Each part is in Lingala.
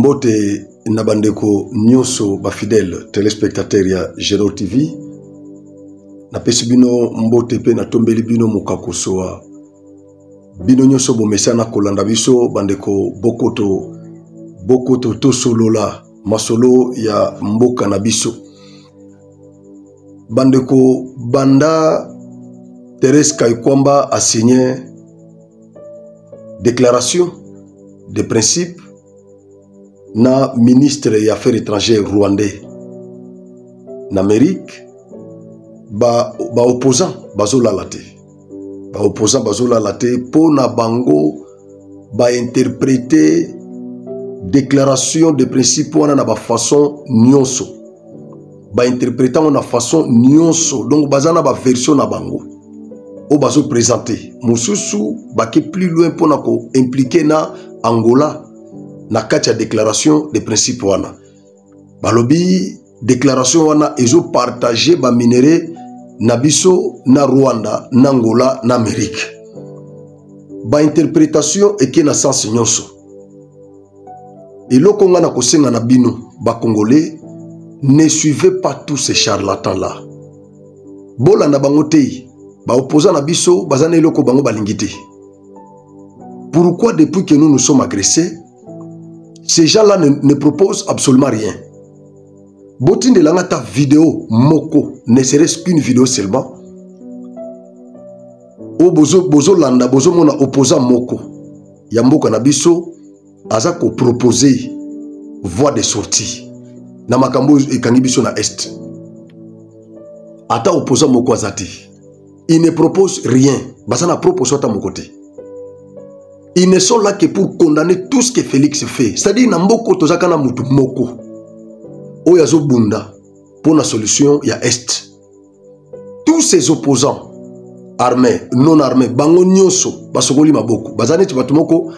Mbote Nabandeko Nyonso Bafidèle téléspectateur ya Génor TV. Na pesi bino mbote pe na tombeli bino mukakosoa. Bino nyonso bomesana kolanda biso bandeko bokoto to solola masolo ya mboka na biso. Bandeko Banda Thérèse Kaikwamba a signé déclaration de principe na ministre des Affaires étrangères rwandais na Amérique ba opposant bazola laté. Ba opposant bazola laté pour na bango ba interpréter déclaration de principe wana na ba façon nyonso. Ba interpréter na façon nyonso. Donc bazana ba version na bango. O bazo présenter. Mususu ba ke plus loin pour na ko impliquer na Angola na kati ya déclaration de principe wana. Balobi déclaration wana ezo partager ba minéraux na biso na Rwanda, na Angola, na Amérique. Ba interprétation eke na sens nyonso. Eloko nga na kosenga na bino ba Congolais, ne suivez pas tous ces charlatans là. Bola na bango te, ba opposant na biso bazana eloko bango balingité. Pourquoi depuis que nous sommes agressés, ces gens-là ne proposent absolument rien. Botin de langata vidéo moko, ne serait-ce qu'une vidéo seulement. O bozo landa, bozo mona opposant moko. Yamboka na biso, azako proposer voie de sortie. Na makambo ekangi biso na est. Ata opposant moko azati. Il ne propose rien. Basana propose ata mokote. Ils ne sont là que pour condamner tout ce que Félix fait. C'est-à-dire, Namboko tozakana mutu moko. Oyazo bunda pour la solution ya est. Tous ces opposants armés, non armés, bango nyonso, basokoli maboko. Bazane tibatumoko,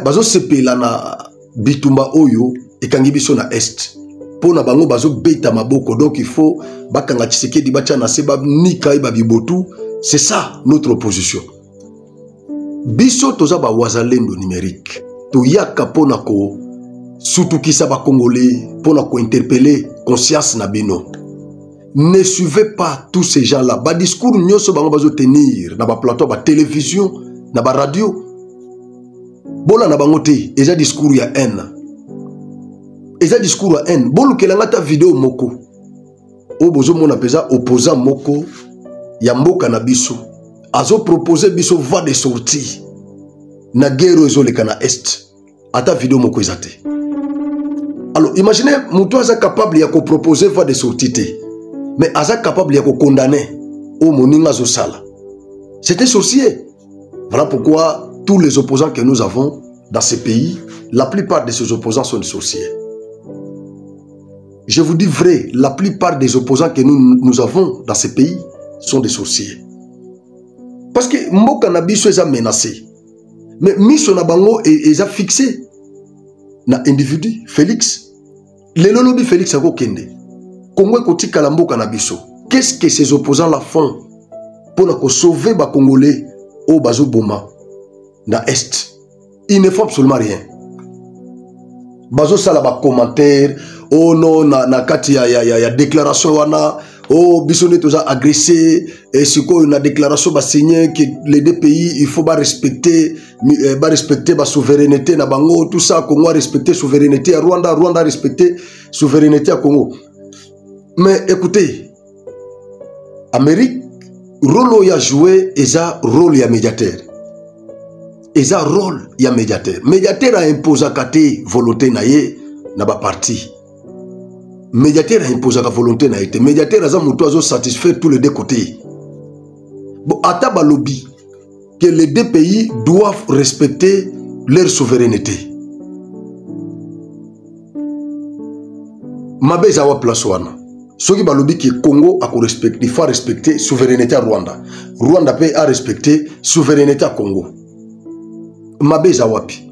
bazo sepela na bitumba oyo ekangi biso na est. Pour na bango bazo beta maboko. Donc il faut bakanga Tshisekedi bacha na seba nika iba bibotu. C'est ça notre opposition. Biso toza ba wazalendo numérique. To yaka pona ko sutukisa ba Congolais pona ko interpeller conscience na bino. Ne suivez pas tous ces gens-là. Ba discours nyonso bango bazo tenir na ba plateau ba télévision na ba radio. Bola na bango te eza discours ya haine. Eza discours ya haine. Bolu kelanga ta vidéo moko. O bozo mona peza opposant moko ya mboka na biso. Azo proposer biso voie de sortie na guerre ezoleka na est. Ata vidéo moko ezate. Alors imaginez mutu aza capable ya ko proposer voie de sortie te. Mais aza capable ya ko condamner au moninga zo sala. C'est un sorcier. Voilà pourquoi tous les opposants que nous avons dans ces pays, la plupart de ces opposants sont des sorciers. Je vous dis vrai, la plupart des opposants que nous avons dans ces pays sont des sorciers. Parce que mboka na biso eza menacé. Mais miso na bango eza fixé na individu Félix. Le lolobi Félix ako kende. Congo kotika la mboka na biso. Qu'est-ce que ces opposants là font pour na ko sauver ba Congolais au bazo boma na est? Ils ne font absolument rien. Bazo sala ba commentaire, oh non na kati ya déclaration wana. Oh, Bissonnet nous a agressé, et c'est quoi une déclaration bah, signée que les deux pays, il faut bah, respecter bah, souveraineté na Bango, tout ça, Congo a respecté souveraineté à Rwanda, Rwanda a respecté souveraineté à Congo. Mais écoutez, Amérique, rôle a joué, et ça, rôle ya médiateur. Et ça, rôle ya médiateur. Médiateur a imposé à Kate volonté naie, na ba parti. Médiateur a imposé la volonté na été. Médiateur a zamouto satisfait tous les deux côtés. Bon, ataba lobby que les deux pays doivent respecter leur souveraineté. Mabe zawa place wana. Soki ba lobby que Congo a respecté, il faut respecter souveraineté à Rwanda. Rwanda peut a respecter souveraineté à Congo. Mabe zawapi.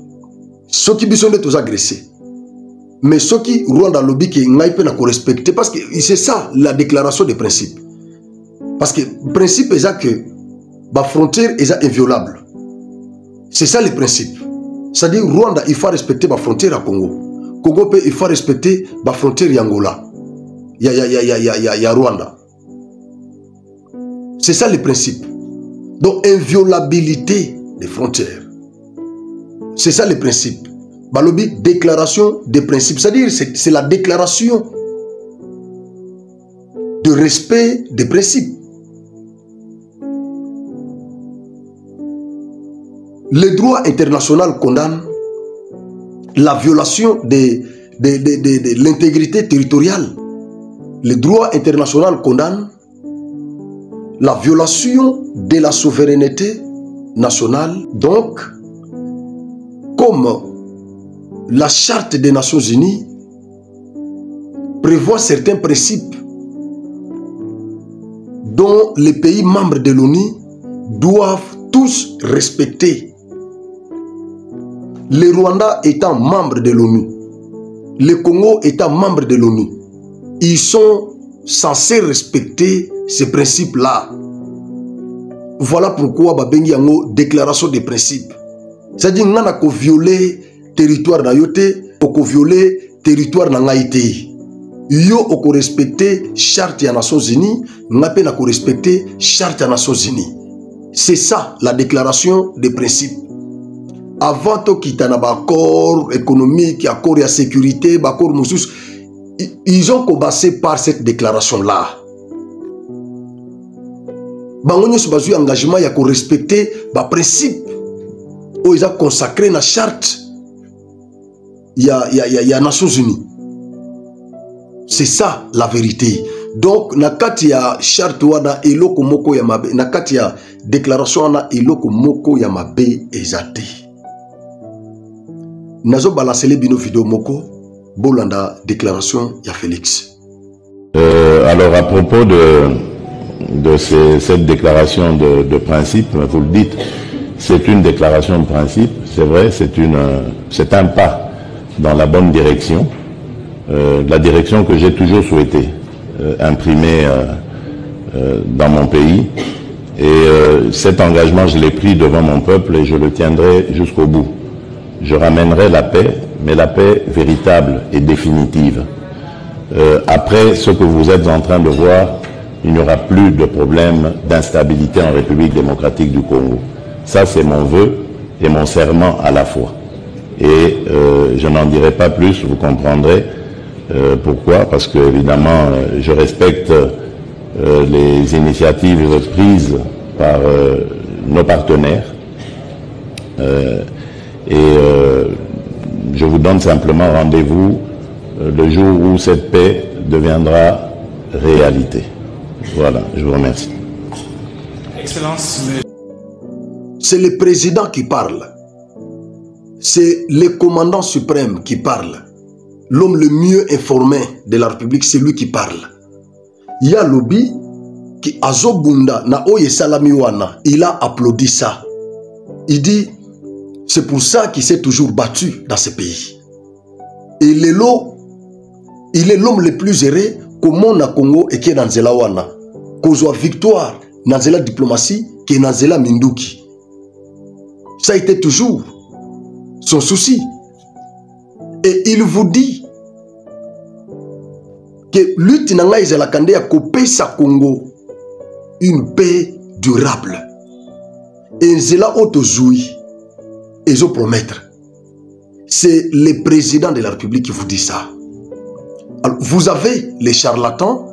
Soki bisonde tous agressés. Mais ce qui Rwanda lobby qui n'a pas respecté parce que c'est ça la déclaration de principe. Parce que le principe est que la frontière est inviolable. C'est ça le principe. C'est-à-dire Rwanda il faut respecter la frontière à Congo. Congo peut, il faut respecter la frontière Angola. Il y a Rwanda. C'est ça le principe. Donc, inviolabilité des frontières. C'est ça le principe. Balobi, déclaration des principes. C'est-à-dire, c'est la déclaration de respect des principes. Le droit international condamne la violation de l'intégrité territoriale. Le droit international condamne la violation de la souveraineté nationale. Donc, comme la Charte des Nations Unies prévoit certains principes dont les pays membres de l'ONU doivent tous respecter. Le Rwanda étant membre de l'ONU, le Congo étant membre de l'ONU, ils sont censés respecter ces principes-là. Voilà pourquoi Babengi Yango déclaration des principes. C'est-à-dire qu'on a violer territoire na yote, on violer territoire na ngaïté. Yo oko respecter charte des Nations Unies, n'a pas na respecter charte des Nations Unies. C'est ça la déclaration des principes. Avant to kitana ba accord économique, accord de sécurité, accord moussous, ils ont commencé par cette déclaration-là. Bangonyo se basé engagement ya ko respecter ba principe où ils ont consacré na charte ya Nations Unies. C'est ça la vérité. Donc nakati ya charte wana eloko moko ya mabe, nakati ya déclaration wana eloko moko ya mabe ezate. Nazo balancer les bino vidéo moko bolanda déclaration ya Félix. Alors à propos de cette déclaration de principe, vous le dites, c'est une déclaration de principe, c'est vrai, c'est un pas dans la bonne direction, la direction que j'ai toujours souhaité imprimer dans mon pays. Et cet engagement, je l'ai pris devant mon peuple et je le tiendrai jusqu'au bout. Je ramènerai la paix, mais la paix véritable et définitive. Après ce que vous êtes en train de voir, il n'y aura plus de problème d'instabilité en République démocratique du Congo. Ça, c'est mon vœu et mon serment à la fois. Et je n'en dirai pas plus, vous comprendrez pourquoi, parce que évidemment, je respecte les initiatives prises par nos partenaires. Je vous donne simplement rendez-vous le jour où cette paix deviendra réalité. Voilà, je vous remercie. Excellence. C'est le président qui parle. C'est le commandant suprême qui parle. L'homme le mieux informé de la République, c'est lui qui parle. Il y a lobby qui azobunda na oye salamiwana, il a applaudi ça. Il dit, c'est pour ça qu'il s'est toujours battu dans ce pays. Et il est l'homme le plus heureux comment na Congo et qui est dans Zelawana. Kozwa victoire dans la diplomatie qui est dans la Minduki. Ça a été toujours son souci. Et il vous dit que lutte nanga izalakande a coupé sa Congo une paix durable. Et Zela Otozoui, et je promettre. C'est le président de la République qui vous dit ça. Alors, vous avez les charlatans,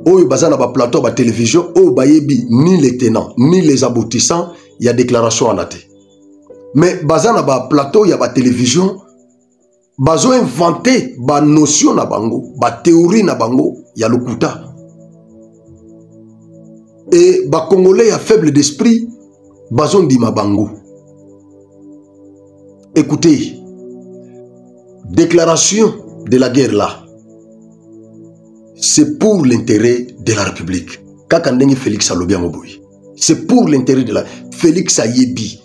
au bazana ba plateau ba télévision, au bayebi ni les tenants ni les aboutissants, il y a déclaration en athée. Mais bazana ba plateau, il y a ba télévision, bazo inventé ba notion na bango, ba théorie na bango, il y a le kuta. Et ba Congolais ya faible d'esprit, bazo ndima bango. Écoutez, déclaration de la guerre là, c'est pour l'intérêt de la République. Kakandengi Félix Alobi Moboui. C'est pour l'intérêt de la Félix Ayebi.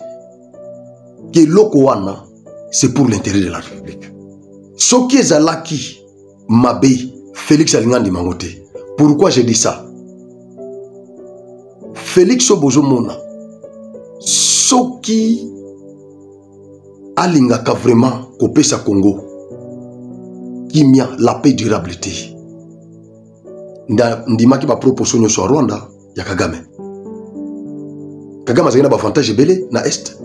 Que Lokowana, c'est pour l'intérêt de la République. Soki Zalaki Mabe, Félix Alingandi Mangote. Pourquoi j'ai dit ça? Félix Obozomona, Soki Alingaka vraiment Kopesa Congo. kimia, la paix, durabilité. Ndima ki ba proposition sur Rwanda ya Kagame. Kagame azina ba avantage belé na est.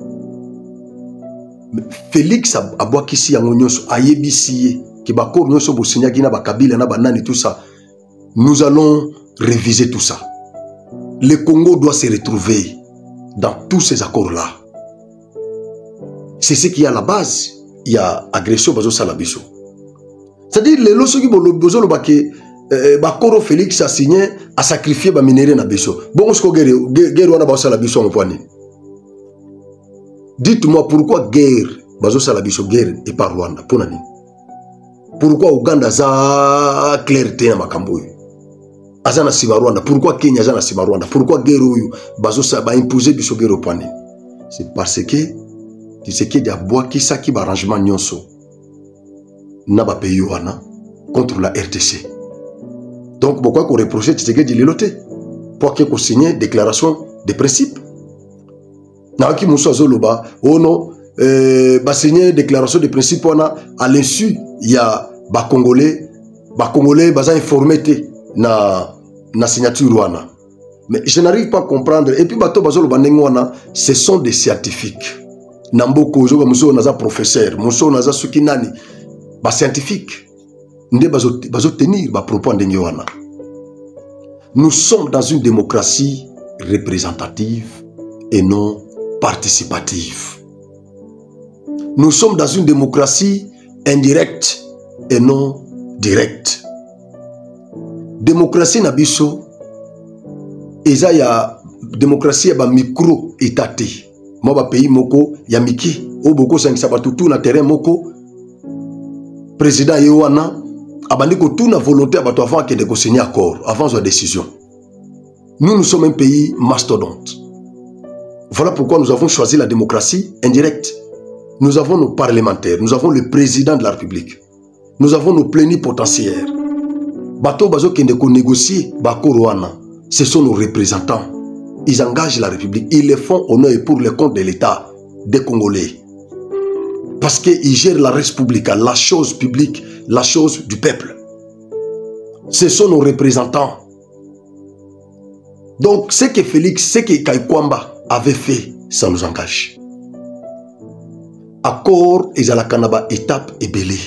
Félix abwakisi yango nyonso ayebisi ki ba kor nyonso bo signa gina ba Kabila na banani tout ça. Nous allons réviser tout ça. Le Congo doit se retrouver dans tous ces accords-là. C'est ce qui est à la base. Il y a agression bazo salabiso. C'est-à-dire les lois qui bozo lo baké bakoro Félix a signé à sacrifier ba minéraux na biso. Bon ce guerre wana ba salabiso en point. Dites-moi pourquoi guerre bazo salabiso guerre et par Rwanda pour nani? Pourquoi Ouganda za clarté na makambo? Azana siba Rwanda, pourquoi Kenya azana siba Rwanda? Pourquoi guerre oyo bazo sa ba imposer biso guerre au point? C'est parce que tu sais qu'il y a bois qui ça qui va arrangement nyonso na ba pays wana contre la RTC. Donc pourquoi qu'on reproche tu sais que dit leloté pour que qu'on signe déclaration de principe. Na ki muso azoloba oh non ba signer déclaration de principe wana à l'insu il y a ba congolais baza informé na signature wana. Mais je n'arrive pas à comprendre et puis bato bazoloba ndenge wana ce sont des scientifiques. Namboko joga muso naza professeur, muso naza sukinani, ba scientifique. Nde bazo tenir ba propos ndenge wana. Nous sommes dans une démocratie représentative et non participative. Nous sommes dans une démocratie indirecte et non directe. Démocratie na biso eza ya démocratie ya ba micro étaté. Moi ba pays moko ya miki o boko sangisa batutu na terrain moko président yewana abandi ko tout na volonté abato avant que de ko signer accord avant sa décision. Nous sommes un pays mastodonte. Voilà pourquoi nous avons choisi la démocratie indirecte. Nous avons nos parlementaires, nous avons le président de la République. Nous avons nos plénipotentiaires. Bato bazo kende ko négocier ba korwana. Ce sont nos représentants. Ils engagent la République. Ils le font au nom et pour le compte de l'État des Congolais. Parce qu'ils gèrent la République, la chose publique, la chose du peuple. Ce sont nos représentants. Donc, ce que Félix, ce que Kaikwamba avait fait, ça nous engage. Accord, ils ont la Kanaba étape et belé.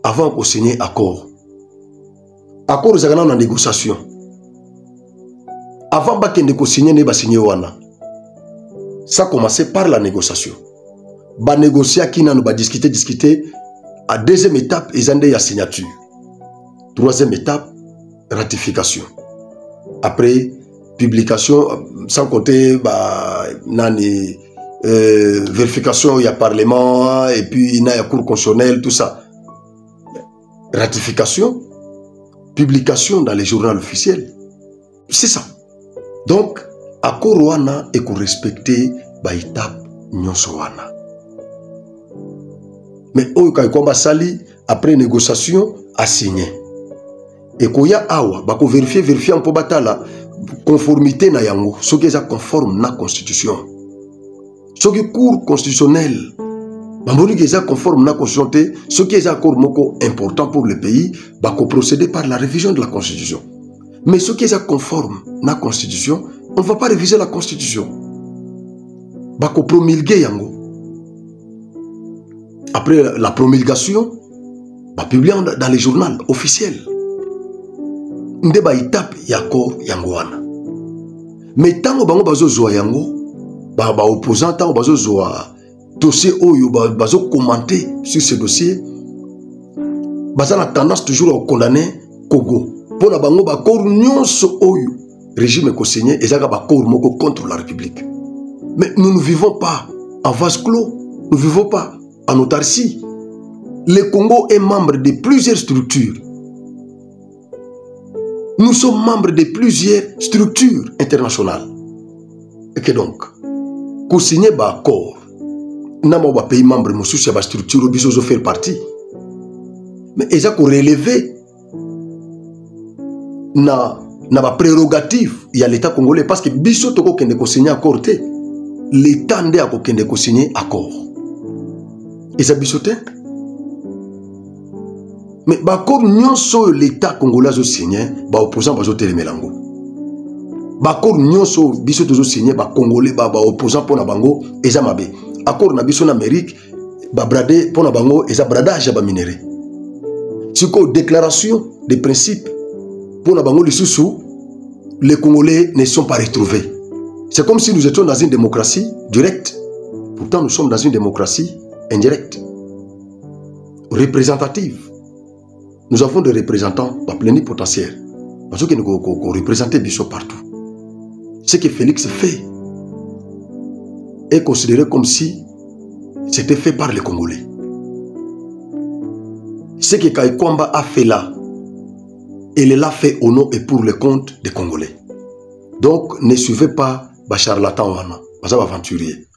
Avant qu'on signe accord. Accord, ils ont la négociation. Avant de signer wana, ça commençait par la négociation. Ba négocier qui n'a pas discuter. À deuxième étape, ils ont la signature. Troisième étape, ratification. Après, publication, sans compter vérification, il y a parlement, et puis il y a cour constitutionnelle, tout ça. Ratification, publication dans les journaux officiels. C'est ça. Donc, accord wana et qu'on respecter ba étape nyonso wana. Mais oyo Kaikwamba sali après négociation a signé. Et koya awa ba ko vérifier en po batala conformité na yango, ce qui est conforme na constitution. Ce qui cour constitutionnel bamboni qui est conforme na constitution, ce qui est accord moko important pour le pays, ba ko procéder par la révision de la constitution. Mais ce qui est conforme à la Constitution, on ne va pas réviser la Constitution. Bako promulguer yango. Après la promulgation, bah publier dans les journaux officiels. Nde ba étape yakor yangoana. Mais tant que bango bazo zoa yango, ba opposant tant bazo zoa dossier oyo bazo commenter sur ce dossier, baza la tendance toujours à condamner Congo. Pour la bango ba kor nyonso oyo régime ko signé ezaka ba kor moko contre la République. Mais nous ne vivons pas en vase clos, nous ne vivons pas en autarcie. Le Congo est membre de plusieurs structures. Nous sommes membres de plusieurs structures internationales. Et que donc, ko signé ba accord, n'a pas pays membre mosusu ya ba structure biso zo faire partie. Mais ezako relever na ba prérogative il y a l'État congolais parce que biso toko kende ko signer accord te l'État ndé ako kende ko signer accord et ça biso te Mais bakor nyonso l'État congolais a signé, ba opposant bazo telemelango. Bakor nyonso biso tozo signé ba congolais ba opposant pona bango eza mabe. Accord na biso na Amérique ba bradé pona bango eza bradage ba minéré. Siko déclaration de principe pona bango lisusu les Congolais ne sont pas retrouvés. C'est comme si nous étions dans une démocratie directe. Pourtant nous sommes dans une démocratie indirecte. Représentative. Nous avons des représentants plénipotentiaires. Parce que nous représentons Bissot partout. Ce que Félix fait est considéré comme si c'était fait par les Congolais. Ce que Kaikwamba a fait là, il l'a fait au nom et pour le compte des Congolais. Donc ne suivez pas les charlatans, les aventuriers.